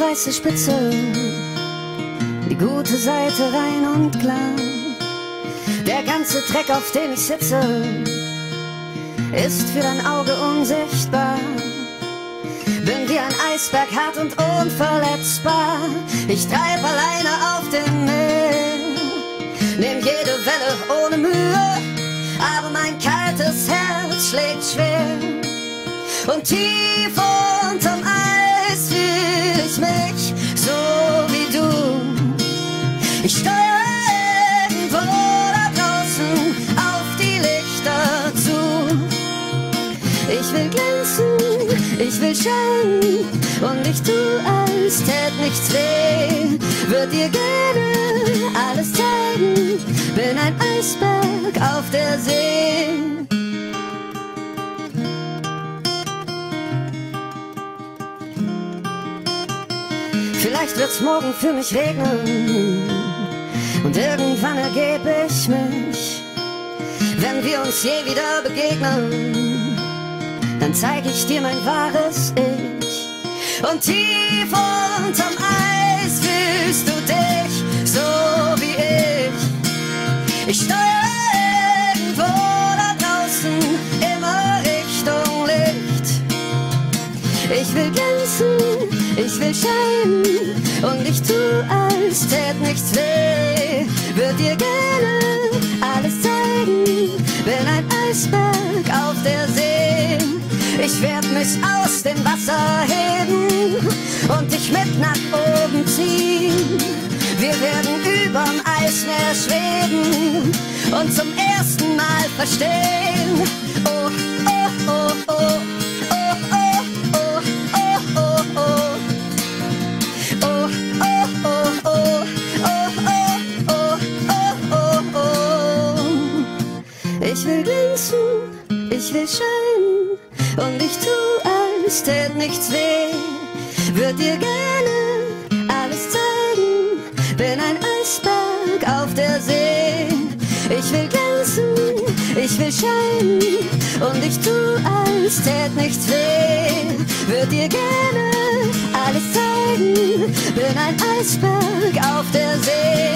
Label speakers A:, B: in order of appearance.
A: weiße Spitze, die gute Seite rein und klar. Der ganze Dreck, auf dem ich sitze, ist für dein Auge unsichtbar. Bin wie ein Eisberg, hart und unverletzbar. Ich treib alleine auf dem Meer, nehm jede Welle ohne Mühe, aber mein kaltes Herz schlägt schwer. Und tief unterm Eis fühl ich mich so wie du. Ich steuere irgendwo da draußen auf die Lichter zu. Ich will glänzen, ich will scheinen und ich tu, als tät nichts weh. Würd dir gerne alles zeigen, bin ein Eisberg auf der See. Vielleicht wird's morgen für mich regnen und irgendwann ergeb ich mich. Wenn wir uns je wieder begegnen, dann zeig ich dir mein wahres Ich. Und tief unterm Eis fühlst du dich so wie ich. Ich steuere irgendwo da draußen immer Richtung Licht. Ich will glänzen, ich will scheinen und ich tu, als tät nichts weh. Würd dir gerne alles zeigen, bin ein Eisberg auf der See. Ich werd mich aus dem Wasser heben und dich mit nach oben ziehen. Wir werden überm Eismeer schweben und zum ersten Mal verstehen. Oh, oh, oh, oh. Ich will glänzen, ich will scheinen und ich tu, als tät nichts weh. Würd dir gerne alles zeigen, bin ein Eisberg auf der See. Ich will glänzen, ich will scheinen und ich tu, als tät nichts weh. Würd dir gerne alles zeigen, bin ein Eisberg auf der See.